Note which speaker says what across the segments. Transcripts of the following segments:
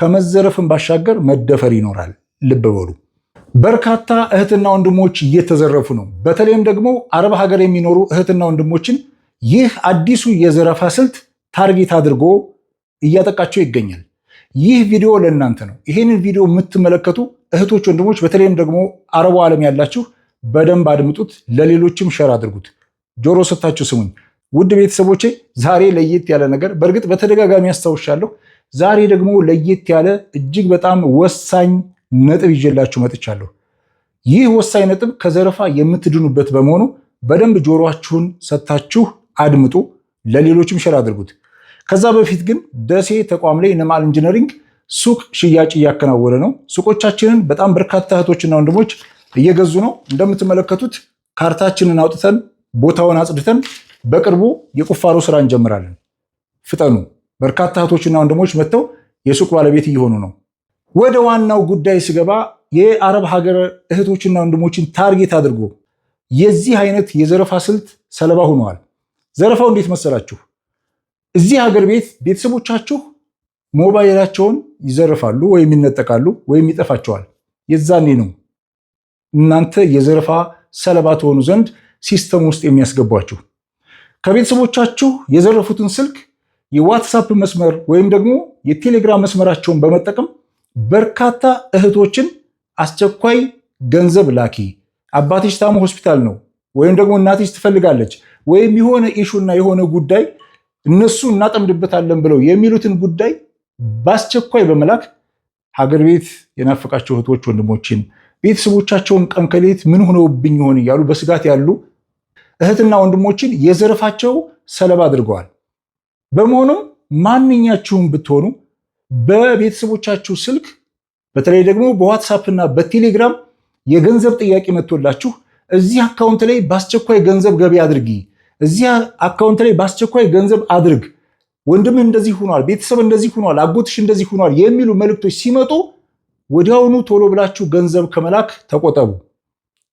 Speaker 1: ከመዘረፍን ባሻገር መደፈር ይኖራል። ልብ በሉ። በርካታ እህትና ወንድሞች እየተዘረፉ ነው። በተለይም ደግሞ አረብ ሀገር የሚኖሩ እህትና ወንድሞችን ይህ አዲሱ የዘረፋ ስልት ታርጌት አድርጎ እያጠቃቸው ይገኛል። ይህ ቪዲዮ ለእናንተ ነው። ይህንን ቪዲዮ የምትመለከቱ እህቶች፣ ወንድሞች በተለይም ደግሞ አረቡ ዓለም ያላችሁ በደንብ አድምጡት፣ ለሌሎችም ሸር አድርጉት። ጆሮ ሰጥታችሁ ስሙኝ። ውድ ቤተሰቦቼ ዛሬ ለየት ያለ ነገር፣ በእርግጥ በተደጋጋሚ አስታውሻለሁ። ዛሬ ደግሞ ለየት ያለ እጅግ በጣም ወሳኝ ነጥብ ይዤላችሁ መጥቻለሁ። ይህ ወሳኝ ነጥብ ከዘረፋ የምትድኑበት በመሆኑ በደንብ ጆሮአችሁን ሰጥታችሁ አድምጡ፣ ለሌሎችም ሸር አድርጉት። ከዛ በፊት ግን ደሴ ተቋም ላይ ነማል ኢንጂነሪንግ ሱቅ ሽያጭ እያከናወነ ነው። ሱቆቻችንን በጣም በርካታ እህቶችና ወንድሞች እየገዙ ነው። እንደምትመለከቱት ካርታችንን አውጥተን ቦታውን አጽድተን በቅርቡ የቁፋሮ ስራ እንጀምራለን። ፍጠኑ። በርካታ እህቶችና ወንድሞች መጥተው የሱቅ ባለቤት እየሆኑ ነው። ወደ ዋናው ጉዳይ ስገባ የአረብ ሀገር እህቶችና ወንድሞችን ታርጌት አድርጎ የዚህ አይነት የዘረፋ ስልት ሰለባ ሆነዋል። ዘረፋው እንዴት መሰላችሁ? እዚህ ሀገር ቤት ቤተሰቦቻችሁ ሞባይላቸውን ይዘርፋሉ ወይም ይነጠቃሉ ወይም ይጠፋቸዋል። የዛኔ ነው እናንተ የዘረፋ ሰለባ ትሆኑ ዘንድ ሲስተም ውስጥ የሚያስገቧችሁ። ከቤተሰቦቻችሁ የዘረፉትን ስልክ የዋትሳፕ መስመር ወይም ደግሞ የቴሌግራም መስመራቸውን በመጠቀም በርካታ እህቶችን አስቸኳይ ገንዘብ ላኪ፣ አባትሽ ታሞ ሆስፒታል ነው፣ ወይም ደግሞ እናትሽ ትፈልጋለች፣ ወይም የሆነ ኢሹና የሆነ ጉዳይ እነሱ እናጠምድበታለን ብለው የሚሉትን ጉዳይ በአስቸኳይ በመላክ ሀገር ቤት የናፈቃቸው እህቶች ወንድሞችን ቤተሰቦቻቸውን ቀን ከሌት ምን ሆነውብኝ ይሆን እያሉ በስጋት ያሉ እህትና ወንድሞችን የዘረፋቸው ሰለባ አድርገዋል። በመሆኑም ማንኛችሁም ብትሆኑ በቤተሰቦቻችሁ ስልክ በተለይ ደግሞ በዋትሳፕ እና በቴሌግራም የገንዘብ ጥያቄ መጥቶላችሁ እዚህ አካውንት ላይ በአስቸኳይ ገንዘብ ገቢ አድርጊ፣ እዚህ አካውንት ላይ በአስቸኳይ ገንዘብ አድርግ፣ ወንድምህ እንደዚህ ሆኗል፣ ቤተሰብ እንደዚህ ሆኗል፣ አጎትሽ እንደዚህ ሆኗል የሚሉ መልእክቶች ሲመጡ ወዲያውኑ ቶሎ ብላችሁ ገንዘብ ከመላክ ተቆጠቡ።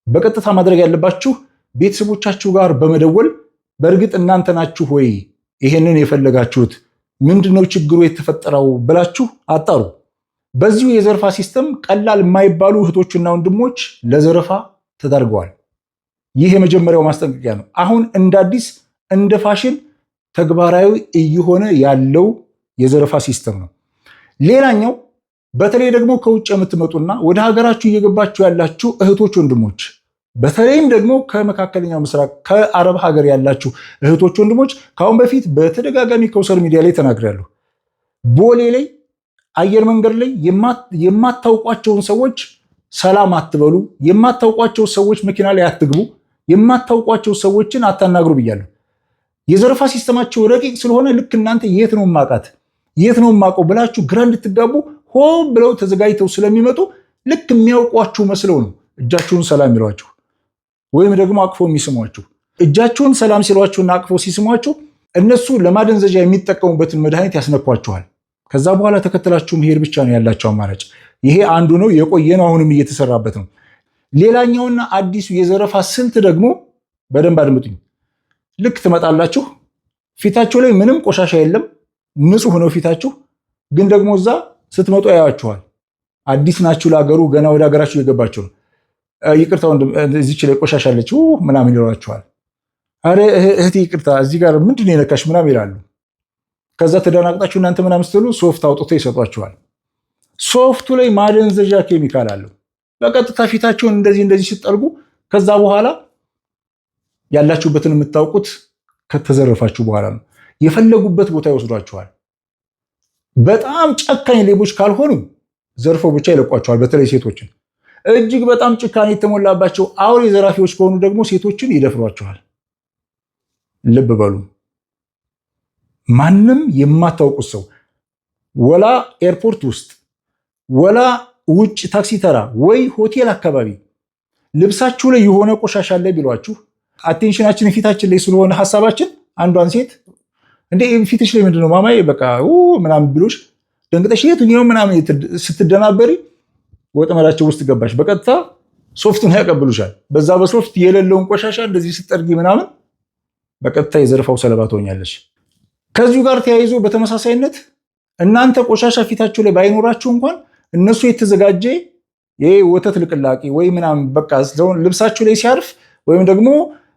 Speaker 1: በቀጥታ ማድረግ ያለባችሁ ቤተሰቦቻችሁ ጋር በመደወል በእርግጥ እናንተ ናችሁ ወይ ይሄንን የፈለጋችሁት፣ ምንድነው ችግሩ የተፈጠረው ብላችሁ አጣሩ። በዚሁ የዘረፋ ሲስተም ቀላል የማይባሉ እህቶችና ወንድሞች ለዘረፋ ተዳርገዋል። ይህ የመጀመሪያው ማስጠንቀቂያ ነው። አሁን እንደ አዲስ እንደ ፋሽን ተግባራዊ እየሆነ ያለው የዘረፋ ሲስተም ነው። ሌላኛው በተለይ ደግሞ ከውጭ የምትመጡና ወደ ሀገራችሁ እየገባችሁ ያላችሁ እህቶች ወንድሞች፣ በተለይም ደግሞ ከመካከለኛው ምስራቅ ከአረብ ሀገር ያላችሁ እህቶች ወንድሞች ከአሁን በፊት በተደጋጋሚ ከውሰር ሚዲያ ላይ ተናግሬያለሁ። ቦሌ ላይ አየር መንገድ ላይ የማታውቋቸውን ሰዎች ሰላም አትበሉ፣ የማታውቋቸው ሰዎች መኪና ላይ አትግቡ፣ የማታውቋቸው ሰዎችን አታናግሩ ብያለሁ። የዘረፋ ሲስተማቸው ረቂቅ ስለሆነ ልክ እናንተ የት ነው ማቃት የት ነው ማቀው ብላችሁ ግራ እንድትጋቡ ሆን ብለው ተዘጋጅተው ስለሚመጡ ልክ የሚያውቋችሁ መስለው ነው እጃችሁን ሰላም ይሏችሁ ወይም ደግሞ አቅፎ የሚስሟችሁ። እጃችሁን ሰላም ሲሏችሁና አቅፎ ሲስሟችሁ እነሱ ለማደንዘዣ የሚጠቀሙበትን መድኃኒት ያስነኳችኋል። ከዛ በኋላ ተከትላችሁ መሄድ ብቻ ነው ያላቸው አማራጭ። ይሄ አንዱ ነው፣ የቆየ ነው፣ አሁንም እየተሰራበት ነው። ሌላኛውና አዲሱ የዘረፋ ስልት ደግሞ በደንብ አድምጡኝ። ልክ ትመጣላችሁ፣ ፊታችሁ ላይ ምንም ቆሻሻ የለም፣ ንጹህ ነው ፊታችሁ። ግን ደግሞ እዛ ስትመጡ ያያችኋል። አዲስ ናችሁ ለሀገሩ፣ ገና ወደ ሀገራችሁ እየገባችሁ ነው። ይቅርታ ወንድም እዚች ላይ ቆሻሻ አለች ምናምን ይሏችኋል። አረ እህቴ ይቅርታ እዚህ ጋር ምንድን የነካሽ ምናምን ይላሉ። ከዛ ተደናቅጣችሁ እናንተ ምናምን ስትሉ ሶፍት አውጥቶ ይሰጧችኋል። ሶፍቱ ላይ ማደንዘዣ ኬሚካል አለው። በቀጥታ ፊታችሁን እንደዚህ እንደዚህ ስትጠርጉ ከዛ በኋላ ያላችሁበትን የምታውቁት ከተዘረፋችሁ በኋላ ነው። የፈለጉበት ቦታ ይወስዷችኋል። በጣም ጨካኝ ሌቦች ካልሆኑ ዘርፈው ብቻ ይለቋችኋል። በተለይ ሴቶችን እጅግ በጣም ጭካኔ የተሞላባቸው አውሬ ዘራፊዎች ከሆኑ ደግሞ ሴቶችን ይደፍሯችኋል። ልብ በሉ። ማንም የማታውቁት ሰው ወላ ኤርፖርት ውስጥ ወላ ውጭ ታክሲ ተራ ወይ ሆቴል አካባቢ ልብሳችሁ ላይ የሆነ ቆሻሻ አለ ቢሏችሁ አቴንሽናችን ፊታችን ላይ ስለሆነ ሐሳባችን አንዷን ሴት እንዴ ፊትሽ ላይ ምንድነው ማማዬ በቃ ምናምን ቢሉሽ ደንግጠሽ የቱኛው ምናምን ስትደናበሪ ወጥመዳቸው ውስጥ ገባሽ። በቀጥታ ሶፍቱን ያቀብሉሻል። በዛ በሶፍት የሌለውን ቆሻሻ እንደዚህ ስትጠርጊ ምናምን በቀጥታ የዘረፋው ሰለባ ትሆኛለሽ። ከዚሁ ጋር ተያይዞ በተመሳሳይነት እናንተ ቆሻሻ ፊታችሁ ላይ ባይኖራችሁ እንኳን እነሱ የተዘጋጀ ይሄ ወተት ልቅላቂ ወይ ምናምን በቃ ልብሳችሁ ላይ ሲያርፍ ወይም ደግሞ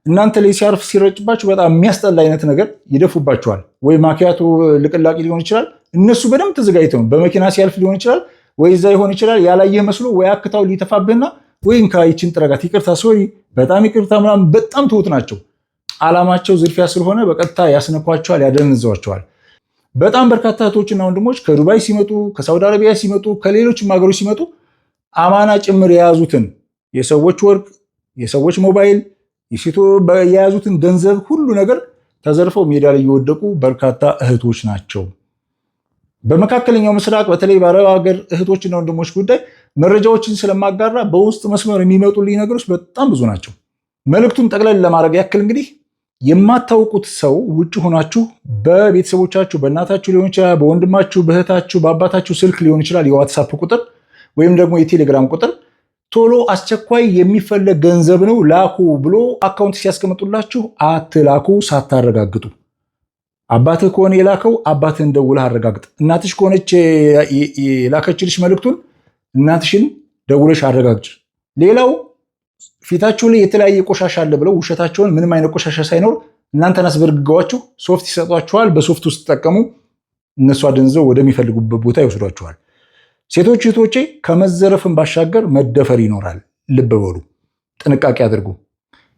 Speaker 1: እናንተ ላይ ሲያርፍ ሲረጭባችሁ በጣም የሚያስጠላ አይነት ነገር ይደፉባችኋል። ወይ ማኪያቶ ልቅላቂ ሊሆን ይችላል። እነሱ በደንብ ተዘጋጅተው በመኪና ሲያልፍ ሊሆን ይችላል፣ ወይ እዛ ይሆን ይችላል። ያላየህ መስሎ ወይ አክታው ሊተፋብህና ወይ እንካ ይችን ጥረጋት፣ ይቅርታ ሶሪ፣ በጣም ይቅርታ ምናምን በጣም ትሁት ናቸው። ዓላማቸው ዝርፊያ ስለሆነ በቀጥታ ያስነኳቸዋል፣ ያደነዘዋቸዋል። በጣም በርካታ እህቶችና ወንድሞች ከዱባይ ሲመጡ፣ ከሳውዲ አረቢያ ሲመጡ፣ ከሌሎችም ሀገሮች ሲመጡ አማና ጭምር የያዙትን የሰዎች ወርቅ፣ የሰዎች ሞባይል፣ የያዙትን ገንዘብ ሁሉ ነገር ተዘርፈው ሜዳ ላይ የወደቁ በርካታ እህቶች ናቸው። በመካከለኛው ምስራቅ በተለይ በአረብ ሀገር እህቶችና ወንድሞች ጉዳይ መረጃዎችን ስለማጋራ በውስጥ መስመር የሚመጡልኝ ነገሮች በጣም ብዙ ናቸው። መልእክቱን ጠቅለል ለማድረግ ያክል እንግዲህ የማታውቁት ሰው ውጭ ሆናችሁ በቤተሰቦቻችሁ በእናታችሁ ሊሆን ይችላል፣ በወንድማችሁ፣ በእህታችሁ፣ በአባታችሁ ስልክ ሊሆን ይችላል፣ የዋትሳፕ ቁጥር ወይም ደግሞ የቴሌግራም ቁጥር ቶሎ አስቸኳይ የሚፈለግ ገንዘብ ነው ላኩ ብሎ አካውንት ሲያስቀምጡላችሁ አትላኩ ሳታረጋግጡ። አባትህ ከሆነ የላከው አባትህን ደውለህ አረጋግጥ። እናትሽ ከሆነች የላከችልሽ መልእክቱን እናትሽን ደውለሽ አረጋግጭ። ሌላው ፊታችሁ ላይ የተለያየ ቆሻሻ አለ ብለው ውሸታቸውን ምንም አይነት ቆሻሻ ሳይኖር እናንተን አስበርግገዋችሁ ሶፍት ይሰጧችኋል። በሶፍት ውስጥ ተጠቀሙ። እነሱ አደንዘው ወደሚፈልጉበት ቦታ ይወስዷችኋል። ሴቶች እህቶቼ ከመዘረፍን ባሻገር መደፈር ይኖራል። ልብ በሉ፣ ጥንቃቄ አድርጉ።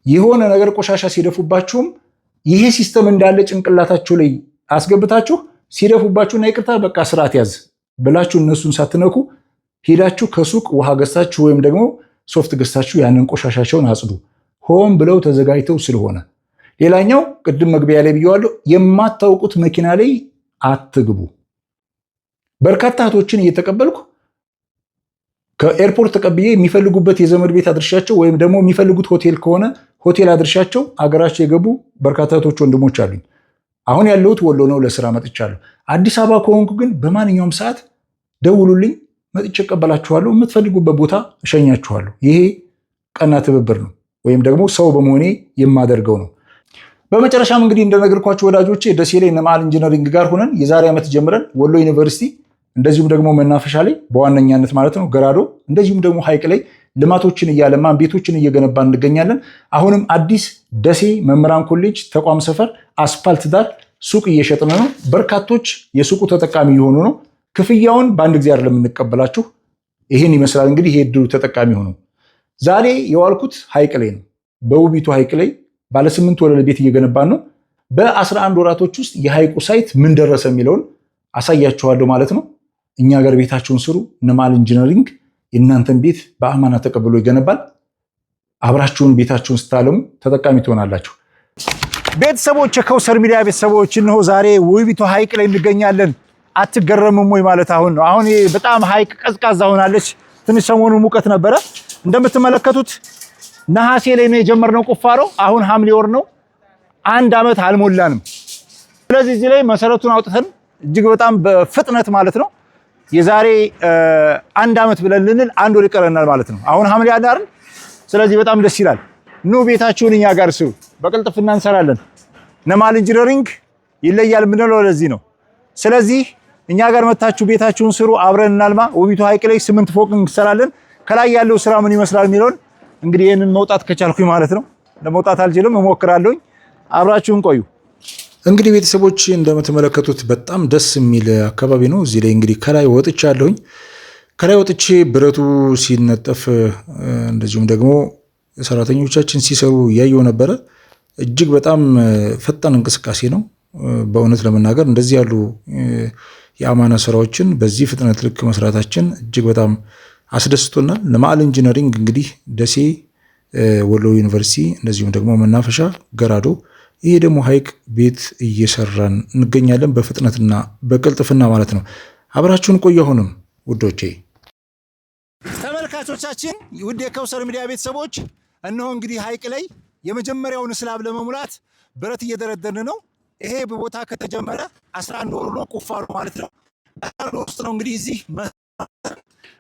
Speaker 1: የሆነ ነገር ቆሻሻ ሲደፉባችሁም ይሄ ሲስተም እንዳለ ጭንቅላታችሁ ላይ አስገብታችሁ ሲደፉባችሁና ይቅርታ በቃ ስርዓት ያዝ ብላችሁ እነሱን ሳትነኩ ሄዳችሁ ከሱቅ ውሃ ገዝታችሁ ወይም ደግሞ ሶፍት ገዝታችሁ ያንን ቆሻሻቸውን አጽዱ። ሆን ብለው ተዘጋጅተው ስለሆነ። ሌላኛው ቅድም መግቢያ ላይ ብየዋለሁ፣ የማታውቁት መኪና ላይ አትግቡ። በርካታ እህቶችን እየተቀበልኩ ከኤርፖርት ተቀብዬ የሚፈልጉበት የዘመድ ቤት አድርሻቸው ወይም ደግሞ የሚፈልጉት ሆቴል ከሆነ ሆቴል አድርሻቸው አገራቸው የገቡ በርካታ እህቶች ወንድሞች አሉኝ። አሁን ያለሁት ወሎ ነው፣ ለስራ መጥቻለሁ። አዲስ አበባ ከሆንኩ ግን በማንኛውም ሰዓት ደውሉልኝ፣ መጥቼ እቀበላችኋለሁ፣ የምትፈልጉበት ቦታ እሸኛችኋለሁ። ይሄ ቀና ትብብር ነው፣ ወይም ደግሞ ሰው በመሆኔ የማደርገው ነው። በመጨረሻም እንግዲህ እንደነገርኳችሁ ወዳጆቼ ደሴ ላይ እነ መዓል ኢንጂነሪንግ ጋር ሆነን የዛሬ ዓመት ጀምረን ወሎ ዩኒቨርሲቲ እንደዚሁም ደግሞ መናፈሻ ላይ በዋነኛነት ማለት ነው ገራዶ፣ እንደዚሁም ደግሞ ሐይቅ ላይ ልማቶችን እያለማን ቤቶችን እየገነባን እንገኛለን። አሁንም አዲስ ደሴ መምህራን ኮሌጅ ተቋም ሰፈር አስፓልት ዳር ሱቅ እየሸጥን ነው። በርካቶች የሱቁ ተጠቃሚ የሆኑ ነው። ክፍያውን በአንድ ጊዜ አይደለም የምንቀበላችሁ። ይህን ይመስላል እንግዲህ ይሄ ዕድሉ ተጠቃሚ ሆኑ። ዛሬ የዋልኩት ሐይቅ ላይ ነው። በውቢቱ ሐይቅ ላይ ባለ 8 ወለል ቤት እየገነባን ነው። በ11 ወራቶች ውስጥ የሐይቁ ሳይት ምን ደረሰ የሚለውን አሳያችኋለሁ ማለት ነው። እኛ ጋር ቤታችሁን ስሩ። እነ መዓል ኢንጂነሪንግ የእናንተን ቤት በአማና ተቀብሎ ይገነባል። አብራችሁን ቤታችሁን ስታለሙ ተጠቃሚ ትሆናላችሁ። ቤተሰቦች፣ የከውሰር ሚዲያ ቤተሰቦች፣ እነሆ ዛሬ ውቢቱ ሐይቅ ላይ እንገኛለን። አትገረምም ወይ ማለት አሁን ነው። አሁን በጣም ሐይቅ ቀዝቃዛ ሆናለች። ትንሽ ሰሞኑ ሙቀት ነበረ። እንደምትመለከቱት ነሐሴ ላይ ነው የጀመርነው ቁፋሮ። አሁን ሐምሌ ወር ነው። 1 ዓመት አልሞላንም። ስለዚህ እዚህ ላይ መሰረቱን አውጥተን እጅግ በጣም በፍጥነት ማለት ነው የዛሬ 1 ዓመት ብለን ልንል 1 ወር ይቀረናል ማለት ነው። አሁን ሐምሌ አይደል? ስለዚህ በጣም ደስ ይላል። ኑ ቤታችሁን እኛ ጋር ስሩ፣ በቅልጥፍና እንሰራለን። እነ መዓል ኢንጂነሪንግ ይለያል የምንለው ለዚህ ነው። ስለዚህ እኛ ጋር መታችሁ ቤታችሁን ስሩ፣ አብረን እናልማ። ውቢቱ ሐይቅ ላይ 8 ፎቅ እንሰራለን። ከላይ ያለው ስራ ምን ይመስላል የሚለውን እንግዲህ ይሄንን መውጣት ከቻልኩኝ ማለት ነው። ለመውጣት አልችልም፣ እሞክራለሁኝ። አብራችሁን ቆዩ። እንግዲህ ቤተሰቦች እንደምትመለከቱት በጣም ደስ የሚል አካባቢ ነው። እዚህ ላይ እንግዲህ ከላይ ወጥቻለሁኝ። ከላይ ወጥቼ ብረቱ ሲነጠፍ እንደዚሁም ደግሞ ሰራተኞቻችን ሲሰሩ እያየሁ ነበረ። እጅግ በጣም ፈጣን እንቅስቃሴ ነው። በእውነት ለመናገር እንደዚህ ያሉ የአማና ስራዎችን በዚህ ፍጥነት ልክ መስራታችን እጅግ በጣም አስደስቶናል። ለመዓል ኢንጂነሪንግ እንግዲህ ደሴ፣ ወሎ ዩኒቨርሲቲ እንደዚሁም ደግሞ መናፈሻ ገራዶ፣ ይሄ ደግሞ ሐይቅ ቤት እየሰራን እንገኛለን በፍጥነትና በቅልጥፍና ማለት ነው። አብራችሁን ቆዩ። አሁንም ውዶቼ ተመልካቾቻችን፣ ውድ የከውሰር ሚዲያ ቤተሰቦች፣ እነሆ እንግዲህ ሐይቅ ላይ የመጀመሪያውን ስላብ ለመሙላት ብረት እየደረደርን ነው። ይሄ ቦታ ከተጀመረ 11 ወር ነው ቁፋሮ ማለት ነው። ውስጥ ነው እንግዲህ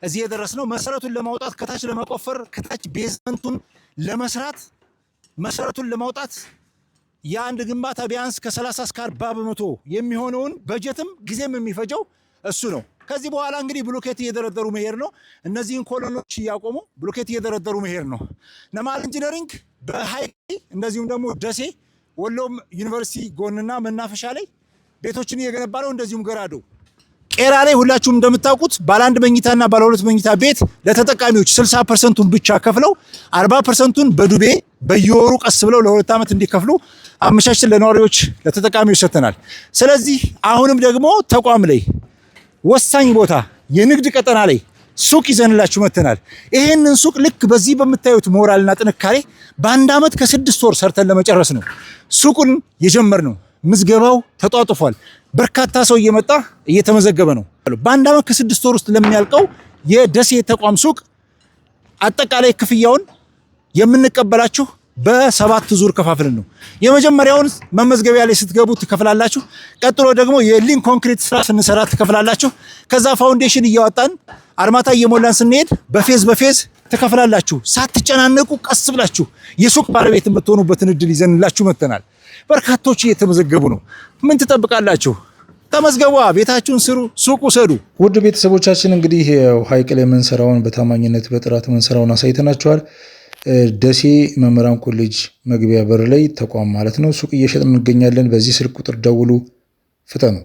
Speaker 1: እዚህ የደረስነው። መሰረቱን ለማውጣት ከታች ለመቆፈር ከታች ቤዝመንቱን ለመስራት መሰረቱን ለማውጣት የአንድ ግንባታ ቢያንስ ከ30 እስከ 40 በመቶ የሚሆነውን በጀትም ጊዜም የሚፈጀው እሱ ነው። ከዚህ በኋላ እንግዲህ ብሎኬት እየደረደሩ መሄድ ነው። እነዚህን ኮሎኖች እያቆሙ ብሎኬት እየደረደሩ መሄድ ነው። ነማል ኢንጂነሪንግ በሀይቅ እንደዚሁም ደግሞ ደሴ ወሎም ዩኒቨርሲቲ ጎንና መናፈሻ ላይ ቤቶችን እየገነባ ነው። እንደዚሁም ገራዶ ቄራ ላይ ሁላችሁም እንደምታውቁት ባለ 1 መኝታና ባለ 2 መኝታ ቤት ለተጠቃሚዎች 60%ቱን ብቻ ከፍለው 40%ቱን በዱቤ በየወሩ ቀስ ብለው ለ2 ዓመት እንዲከፍሉ አመቻችተን ለነዋሪዎች ለተጠቃሚዎች ሰጥተናል። ስለዚህ አሁንም ደግሞ ተቋም ላይ ወሳኝ ቦታ የንግድ ቀጠና ላይ ሱቅ ይዘንላችሁ መተናል። ይሄንን ሱቅ ልክ በዚህ በምታዩት ሞራልና ጥንካሬ በ1 ዓመት ከ6 ወር ሰርተን ለመጨረስ ነው ሱቁን የጀመርነው። ምዝገባው ተጧጥፏል። በርካታ ሰው እየመጣ እየተመዘገበ ነው። በ1 ዓመት ከ6 ወር ውስጥ ለሚያልቀው የደሴ ተቋም ሱቅ አጠቃላይ ክፍያውን የምንቀበላችሁ በ7 ዙር ከፋፍለን ነው። የመጀመሪያውን መመዝገቢያ ላይ ስትገቡ ትከፍላላችሁ። ቀጥሎ ደግሞ የሊንክ ኮንክሪት ስራ ስንሰራ ትከፍላላችሁ። ከዛ ፋውንዴሽን እያወጣን አርማታ እየሞላን ስንሄድ በፌዝ ትከፍላላችሁ። ሳትጨናነቁ ቀስ ብላችሁ የሱቅ ባለቤት የምትሆኑበትን እድል ይዘንላችሁ መጥተናል። በርካቶች እየተመዘገቡ ነው። ምን ትጠብቃላችሁ? ተመዝገቡ፣ ቤታችሁን ስሩ፣ ሱቅ ውሰዱ። ውድ ቤተሰቦቻችን እንግዲህ ሀይቅ ላይ የምንሰራውን በታማኝነት በጥራት የምንሰራውን አሳይተናችኋል። ደሴ መምህራን ኮሌጅ መግቢያ በር ላይ ተቋም ማለት ነው ሱቅ እየሸጥን እንገኛለን። በዚህ ስልክ ቁጥር ደውሉ፣ ፍጠኑ።